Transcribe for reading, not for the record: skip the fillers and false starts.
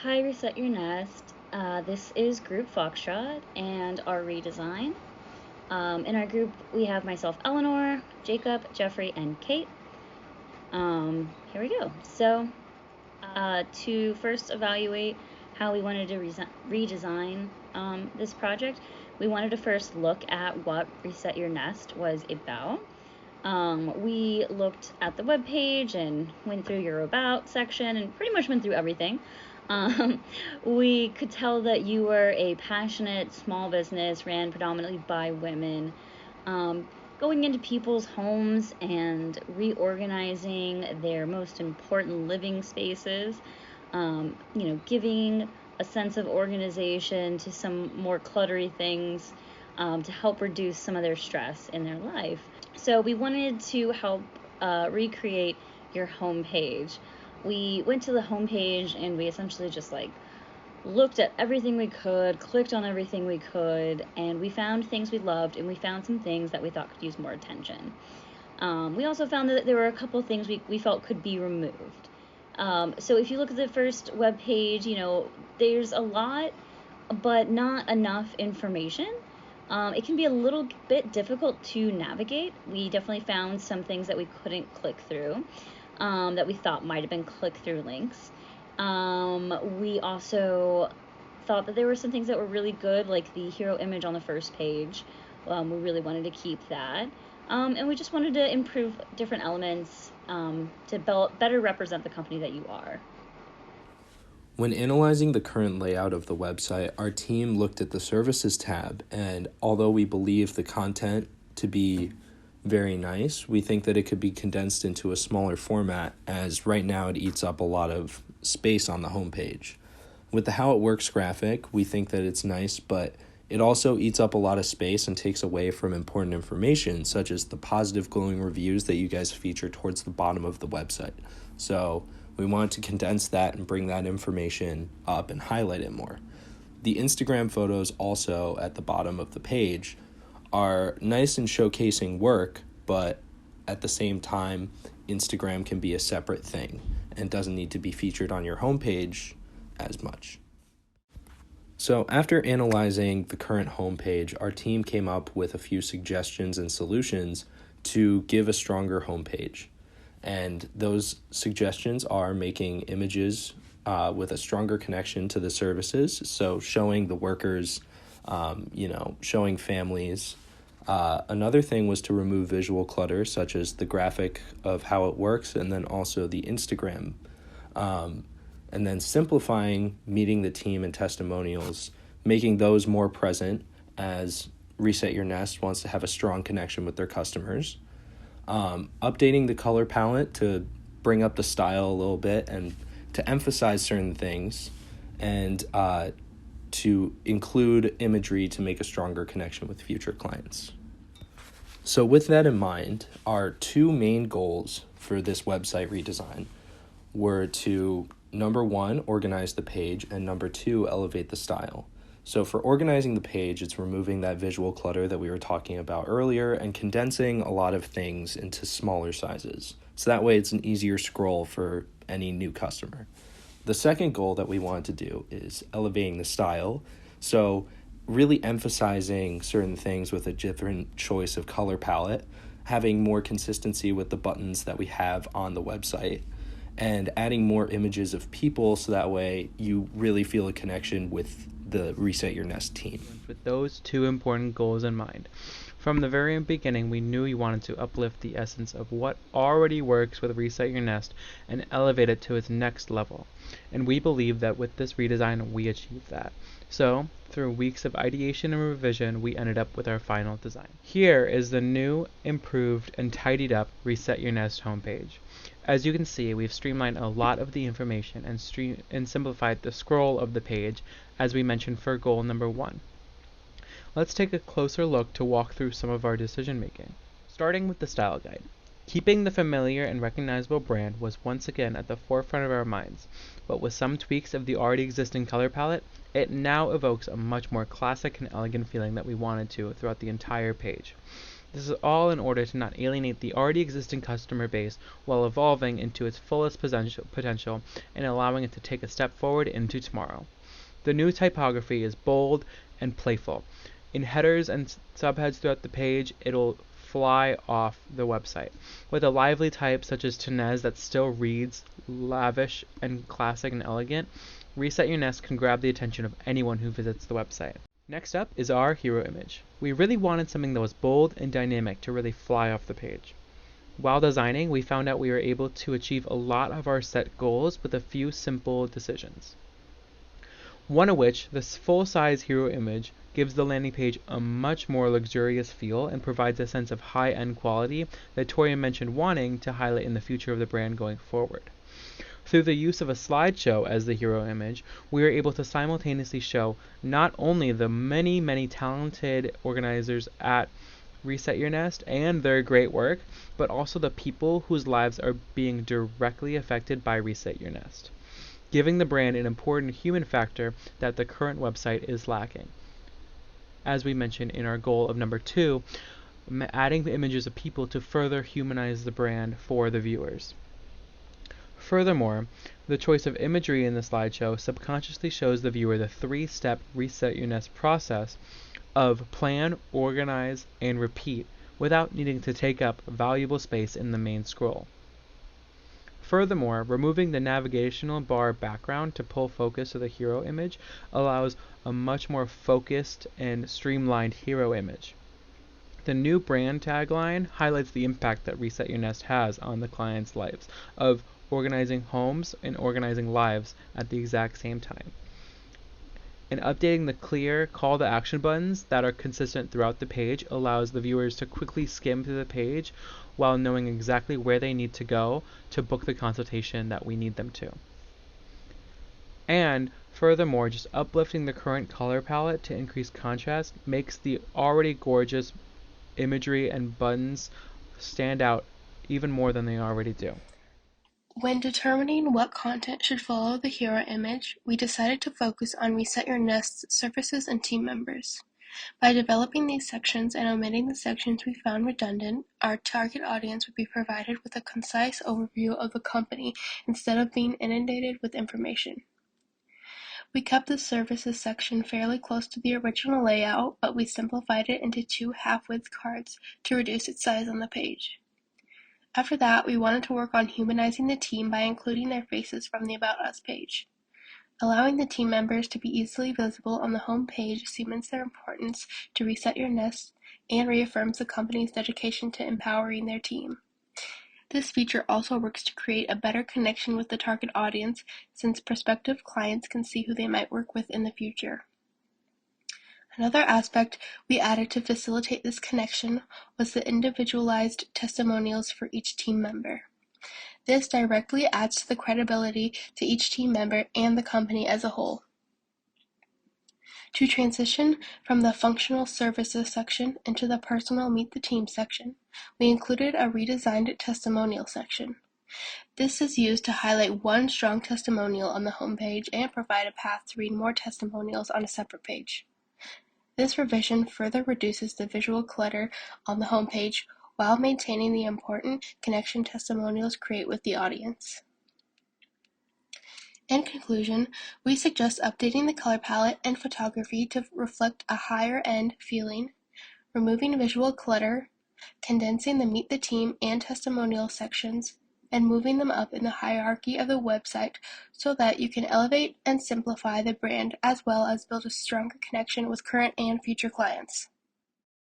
Hi, Reset Your Nest. This is Group FoxTrot and our redesign. In our group, we have myself, Eleanor, Jacob, Jeffrey, and Kate. Here we go. So, to first evaluate how we wanted to redesign this project, we wanted to first look at what Reset Your Nest was about. We looked at the webpage and went through your About section and pretty much went through everything. We could tell that you were a passionate small business ran predominantly by women, going into people's homes and reorganizing their most important living spaces, giving a sense of organization to some more cluttery things to help reduce some of their stress in their life. So we wanted to help recreate your homepage. We went to the homepage and we essentially just looked at everything we could, clicked on everything we could, and we found things we loved and we found some things that we thought could use more attention. We also found that there were a couple things we felt could be removed. So if you look at the first web page, there's a lot, but not enough information. It can be a little bit difficult to navigate. We definitely found some things that we couldn't click through, that we thought might have been click-through links. We also thought that there were some things that were really good, like the hero image on the first page. We really wanted to keep that. And we just wanted to improve different elements to better represent the company that you are. When analyzing the current layout of the website, our team looked at the Services tab, and although we believe the content to be very nice, we think that it could be condensed into a smaller format, as right now it eats up a lot of space on the homepage. With the How It Works graphic, we think that it's nice, but it also eats up a lot of space and takes away from important information, such as the positive glowing reviews that you guys feature towards the bottom of the website. So we wanted to condense that and bring that information up and highlight it more. The Instagram photos also at the bottom of the page are nice in showcasing work, but at the same time, Instagram can be a separate thing and doesn't need to be featured on your homepage as much. So after analyzing the current homepage, our team came up with a few suggestions and solutions to give a stronger homepage. And those suggestions are making images with a stronger connection to the services. So showing the workers, showing families. Another thing was to remove visual clutter, such as the graphic of How It Works, and then also the Instagram. And then simplifying meeting the team and testimonials, making those more present as Reset Your Nest wants to have a strong connection with their customers. Updating the color palette to bring up the style a little bit and to emphasize certain things, and to include imagery to make a stronger connection with future clients. So with that in mind, our two main goals for this website redesign were to, number one, organize the page, and number two, elevate the style. So for organizing the page, it's removing that visual clutter that we were talking about earlier and condensing a lot of things into smaller sizes. So that way it's an easier scroll for any new customer. The second goal that we wanted to do is elevating the style. So really emphasizing certain things with a different choice of color palette, having more consistency with the buttons that we have on the website, and adding more images of people so that way you really feel a connection with the Reset Your Nest team. With those two important goals in mind. From the very beginning, we knew we wanted to uplift the essence of what already works with Reset Your Nest and elevate it to its next level. And we believe that with this redesign, we achieved that. So, through weeks of ideation and revision, we ended up with our final design. Here is the new, improved, and tidied up Reset Your Nest homepage. As you can see, we've streamlined a lot of the information and simplified the scroll of the page, as we mentioned for goal number one. Let's take a closer look to walk through some of our decision making. Starting with the style guide. Keeping the familiar and recognizable brand was once again at the forefront of our minds, but with some tweaks of the already existing color palette, it now evokes a much more classic and elegant feeling that we wanted to throughout the entire page. This is all in order to not alienate the already existing customer base while evolving into its fullest potential and allowing it to take a step forward into tomorrow. The new typography is bold and playful. In headers and subheads throughout the page, it'll fly off the website. With a lively type such as Tenez that still reads lavish and classic and elegant, Reset Your Nest can grab the attention of anyone who visits the website. Next up is our hero image. We really wanted something that was bold and dynamic to really fly off the page. While designing, we found out we were able to achieve a lot of our set goals with a few simple decisions. One of which, this full-size hero image, gives the landing page a much more luxurious feel and provides a sense of high-end quality that Toria mentioned wanting to highlight in the future of the brand going forward. Through the use of a slideshow as the hero image, we are able to simultaneously show not only the many, many talented organizers at Reset Your Nest and their great work, but also the people whose lives are being directly affected by Reset Your Nest, giving the brand an important human factor that the current website is lacking. As we mentioned in our goal of number 2, adding the images of people to further humanize the brand for the viewers. Furthermore, the choice of imagery in the slideshow subconsciously shows the viewer the 3-step Reset Your Nest process of plan, organize, and repeat without needing to take up valuable space in the main scroll. Furthermore, removing the navigational bar background to pull focus to the hero image allows a much more focused and streamlined hero image. The new brand tagline highlights the impact that Reset Your Nest has on the clients' lives of organizing homes and organizing lives at the exact same time. And updating the clear call to action buttons that are consistent throughout the page allows the viewers to quickly skim through the page while knowing exactly where they need to go to book the consultation that we need them to. And furthermore, just uplifting the current color palette to increase contrast makes the already gorgeous imagery and buttons stand out even more than they already do. When determining what content should follow the hero image, we decided to focus on Reset Your Nest's services and team members. By developing these sections and omitting the sections we found redundant, our target audience would be provided with a concise overview of the company instead of being inundated with information. We kept the services section fairly close to the original layout, but we simplified it into 2 half-width cards to reduce its size on the page. After that, we wanted to work on humanizing the team by including their faces from the About Us page. Allowing the team members to be easily visible on the home page cements their importance to Reset Your Nest and reaffirms the company's dedication to empowering their team. This feature also works to create a better connection with the target audience, since prospective clients can see who they might work with in the future. Another aspect we added to facilitate this connection was the individualized testimonials for each team member. This directly adds to the credibility to each team member and the company as a whole. To transition from the functional services section into the personal meet the team section, we included a redesigned testimonial section. This is used to highlight one strong testimonial on the homepage and provide a path to read more testimonials on a separate page. This revision further reduces the visual clutter on the homepage while maintaining the important connection testimonials create with the audience. In conclusion, we suggest updating the color palette and photography to reflect a higher-end feeling, removing visual clutter, condensing the Meet the Team and testimonial sections, and moving them up in the hierarchy of the website so that you can elevate and simplify the brand as well as build a stronger connection with current and future clients.